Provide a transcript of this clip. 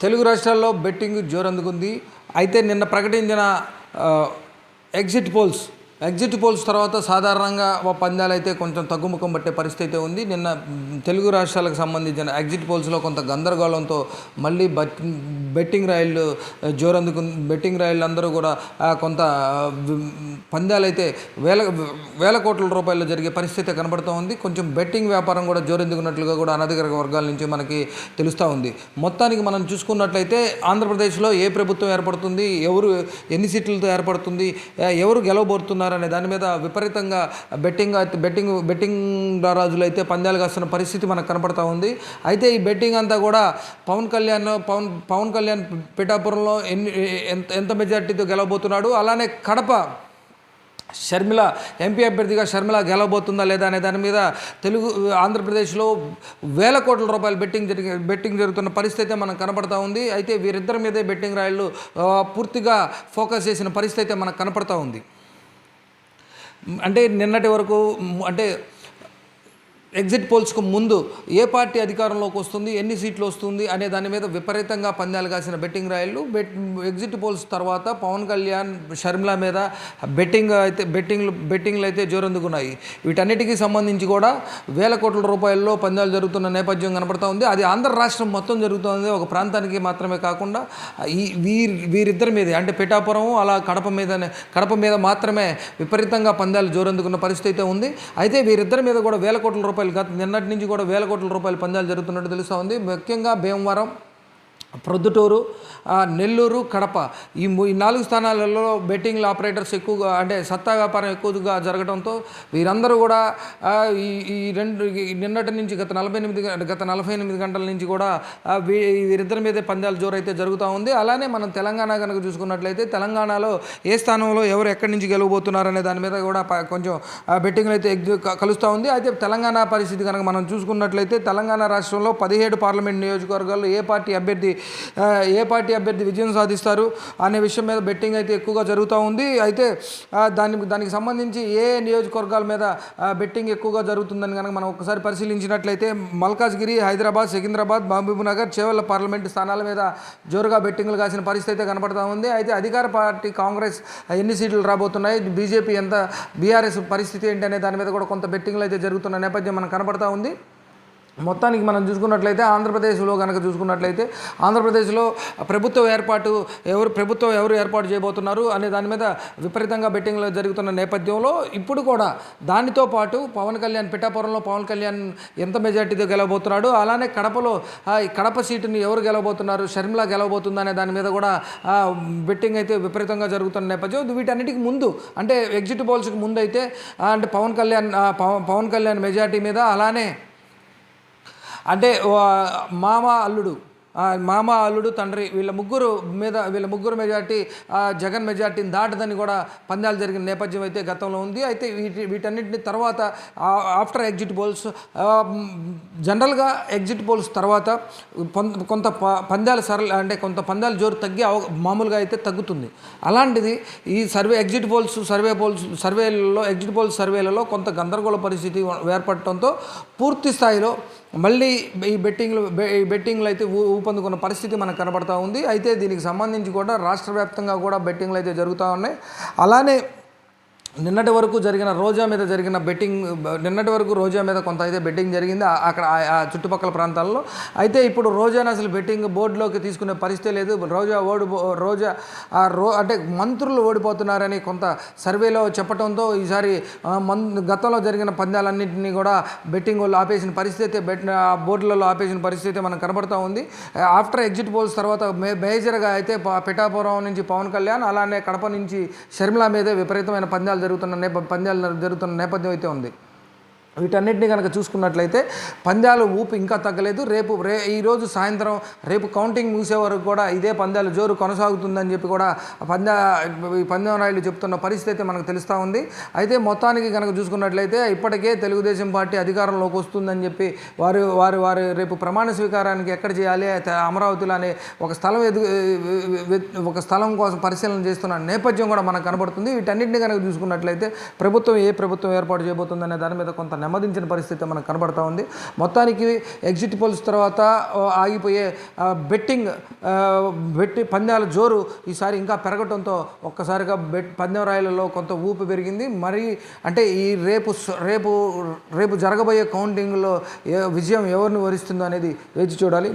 తెలుగు రాష్ట్రాల్లో బెట్టింగ్ జోరందుకుంది. అయితే నిన్న ప్రకటించిన ఎగ్జిట్ పోల్స్ తర్వాత సాధారణంగా పందాలైతే కొంచెం తగ్గుముఖం పట్టే పరిస్థితి ఉంది. నిన్న తెలుగు రాష్ట్రాలకు సంబంధించిన ఎగ్జిట్ పోల్స్లో కొంత గందరగోళంతో మళ్ళీ బెట్టింగ్ రాయిళ్ళు బెట్టింగ్ రాయిళ్ళు అందరూ కూడా కొంత పందాలైతే వేల కోట్ల రూపాయలు జరిగే పరిస్థితి కనబడుతూ ఉంది. కొంచెం బెట్టింగ్ వ్యాపారం కూడా జోరెందుకున్నట్లుగా కూడా అనధికారిక వర్గాల నుంచి మనకి తెలుస్తూ ఉంది. మొత్తానికి మనం చూసుకున్నట్లయితే ఆంధ్రప్రదేశ్లో ఏ ప్రభుత్వం ఏర్పడుతుంది, ఎన్ని సీట్లతో ఏర్పడుతుంది, ఎవరు గెలవబోతున్నారు అనే దాని మీద విపరీతంగా బెట్టింగ్ రాజులు అయితే పందాలు కాస్తున్న పరిస్థితి మనకు కనపడతా ఉంది. అయితే ఈ బెట్టింగ్ అంతా కూడా పవన్ కళ్యాణ్ పిఠాపురంలో ఎంత మెజార్టీతో గెలవబోతున్నాడు, అలానే కడప షర్మిల ఎంపీ అభ్యర్థిగా షర్మిల గెలవబోతుందా లేదా అనే దాని మీద ఆంధ్రప్రదేశ్లో వేల కోట్ల రూపాయలు బెట్టింగ్ జరుగుతున్న పరిస్థితి మనకు కనపడతా ఉంది. అయితే వీరిద్దరి మీదే బెట్టింగ్ రాయిళ్ళు పూర్తిగా ఫోకస్ చేసిన పరిస్థితి మనకు కనపడతా ఉంది. అంటే నిన్నటి వరకు ఎగ్జిట్ పోల్స్కు ముందు ఏ పార్టీ అధికారంలోకి వస్తుంది, ఎన్ని సీట్లు వస్తుంది అనే దాని మీద విపరీతంగా పందాలు కాసిన బెట్టింగ్ రాయిళ్ళు ఎగ్జిట్ పోల్స్ తర్వాత పవన్ కళ్యాణ్ షర్మిల మీద బెట్టింగ్లు అయితే జోరందుకున్నాయి. వీటన్నిటికీ సంబంధించి కూడా వేల కోట్ల రూపాయల్లో పందాలు జరుగుతున్న నేపథ్యం కనపడతా ఉంది. అది ఆంధ్ర రాష్ట్రం మొత్తం జరుగుతుంది, ఒక ప్రాంతానికి మాత్రమే కాకుండా వీరిద్దరి మీద అంటే పిఠాపురం అలా కడప మీద మాత్రమే విపరీతంగా పందాలు జోరందుకున్న పరిస్థితి ఉంది. అయితే వీరిద్దరి మీద కూడా వేల కోట్ల రూపాయలు నిన్నటి నుంచి కూడా వేల కోట్ల రూపాయల పందాలు జరుగుతున్నట్టు తెలుస్తూ ఉంది. ముఖ్యంగా భీమవరం, ప్రొద్దుటూరు, నెల్లూరు, కడప ఈ 4 స్థానాలలో బెట్టింగ్ ఆపరేటర్స్ ఎక్కువగా అంటే సత్తా వ్యాపారం ఎక్కువగా జరగడంతో వీరందరూ కూడా నిన్నటి నుంచి గత 48 గంటల నుంచి కూడా వీరిద్దరి మీదే పందాల జోరు అయితే జరుగుతూ ఉంది. అలానే మనం తెలంగాణ కనుక చూసుకున్నట్లయితే తెలంగాణలో ఏ స్థానంలో ఎవరు ఎక్కడి నుంచి గెలవబోతున్నారు అనే దాని మీద కూడా కొంచెం బెట్టింగ్లు అయితే కలుస్తూ ఉంది. అయితే తెలంగాణ పరిస్థితి కనుక మనం చూసుకున్నట్లయితే తెలంగాణ రాష్ట్రంలో 17 పార్లమెంట్ నియోజకవర్గాల్లో ఏ పార్టీ అభ్యర్థి విజయం సాధిస్తారు అనే విషయం మీద బెట్టింగ్ అయితే ఎక్కువగా జరుగుతూ ఉంది. అయితే దానికి సంబంధించి ఏ నియోజకవర్గాల మీద బెట్టింగ్ ఎక్కువగా జరుగుతుందని కనుక మనం ఒకసారి పరిశీలించినట్లయితే మల్కాజ్గిరి, హైదరాబాద్, సికింద్రాబాద్, మహబూబ్నగర్, చేవెళ్ల పార్లమెంటు స్థానాల మీద జోరుగా బెట్టింగ్లు కాసిన పరిస్థితి అయితే కనపడతా ఉంది. అయితే అధికార పార్టీ కాంగ్రెస్ ఎన్ని సీట్లు రాబోతున్నాయి, బీజేపీ బీఆర్ఎస్ పరిస్థితి ఏంటి అనే దాని మీద కూడా కొంత బెట్టింగ్లు అయితే జరుగుతున్న నేపథ్యం మనకు కనపడతా ఉంది. మొత్తానికి మనం చూసుకున్నట్లయితే ఆంధ్రప్రదేశ్లో కనుక చూసుకున్నట్లయితే ఆంధ్రప్రదేశ్లో ప్రభుత్వం ఎవరు ఏర్పాటు చేయబోతున్నారు అనే దాని మీద విపరీతంగా బెట్టింగ్లు జరుగుతున్న నేపథ్యంలో ఇప్పుడు కూడా దానితో పాటు పిఠాపురంలో పవన్ కళ్యాణ్ ఎంత మెజార్టీతో గెలవబోతున్నాడు, అలానే కడప సీటుని ఎవరు గెలవబోతున్నారు, షర్మిల గెలవబోతుందా అనే దాని మీద కూడా బెట్టింగ్ అయితే విపరీతంగా జరుగుతున్న నేపథ్యం. వీటన్నిటికి ముందు అంటే ఎగ్జిట్ పోల్స్కి ముందు అయితే అంటే పవన్ కళ్యాణ్ మెజార్టీ మీద, అలానే అంటే మామ అల్లుడు తండ్రి వీళ్ళ ముగ్గురు మెజార్టీ జగన్ మెజార్టీని దాటదని కూడా పందాలు జరిగిన నేపథ్యం అయితే గతంలో ఉంది. అయితే వీటన్నింటిని తర్వాత ఆఫ్టర్ ఎగ్జిట్ పోల్స్ జనరల్గా ఎగ్జిట్ పోల్స్ తర్వాత కొంత పందాల జోరు తగ్గి మామూలుగా అయితే తగ్గుతుంది. అలాంటిది ఈ ఎగ్జిట్ పోల్స్ సర్వేలలో కొంత గందరగోళ పరిస్థితి ఏర్పడటంతో పూర్తి స్థాయిలో మళ్ళీ ఈ బెట్టింగ్లు అయితే ఊపందుకున్న పరిస్థితి మనకు కనబడతా ఉంది. అయితే దీనికి సంబంధించి కూడా రాష్ట్ర వ్యాప్తంగా కూడా బెట్టింగ్లు అయితే జరుగుతూ ఉన్నాయి. అలానే నిన్నటి వరకు రోజా మీద కొంత అయితే బెట్టింగ్ జరిగింది అక్కడ ఆ చుట్టుపక్కల ప్రాంతాల్లో. అయితే ఇప్పుడు రోజాను అసలు బెట్టింగ్ బోర్డులోకి తీసుకునే పరిస్థితి లేదు. అంటే మంత్రులు ఓడిపోతున్నారని కొంత సర్వేలో చెప్పడంతో ఈసారి గతంలో జరిగిన పందాలన్నింటినీ కూడా బెట్టింగ్ వాళ్ళు ఆపేసిన పరిస్థితి, బోర్డులలో ఆపేసిన పరిస్థితి మనకు కనబడుతూ ఉంది. ఆఫ్టర్ ఎగ్జిట్ పోల్స్ తర్వాత మేజర్గా అయితే పిఠాపురం నుంచి పవన్ కళ్యాణ్, అలానే కడప నుంచి షర్మిల మీదే విపరీతమైన పందాలు జరుగుతున్న నేపథ్యం అయితే ఉంది. వీటన్నిటిని కనుక చూసుకున్నట్లయితే పందాలు ఊపు ఇంకా తగ్గలేదు. ఈరోజు సాయంత్రం రేపు కౌంటింగ్ ముగిసే వరకు కూడా ఇదే పందాల జోరు కొనసాగుతుందని చెప్పి కూడా పందెం రాయులు చెప్తున్న పరిస్థితి మనకు తెలుస్తూ ఉంది. అయితే మొత్తానికి కనుక చూసుకున్నట్లయితే ఇప్పటికే తెలుగుదేశం పార్టీ అధికారంలోకి వస్తుందని చెప్పి వారు రేపు ప్రమాణ స్వీకారానికి ఎక్కడ చేయాలి, అమరావతిలో అనే ఒక స్థలం కోసం పరిశీలన చేస్తున్న నేపథ్యం కూడా మనకు కనబడుతుంది. వీటన్నిటిని కనుక చూసుకున్నట్లయితే ఏ ప్రభుత్వం ఏర్పాటు చేయబోతుందనే దాని మీద కొంత నెమ్మదించిన పరిస్థితి మనకు కనబడతా ఉంది. మొత్తానికి ఎగ్జిట్ పోల్స్ తర్వాత ఆగిపోయే పందాల జోరు ఈసారి ఇంకా పెరగడంతో ఒక్కసారిగా పందెం రాయలలో కొంత ఊపు పెరిగింది. మరి అంటే ఈ రేపు జరగబోయే కౌంటింగ్లో విజయం ఎవరిని వరిస్తుందో అనేది వేచి చూడాలి.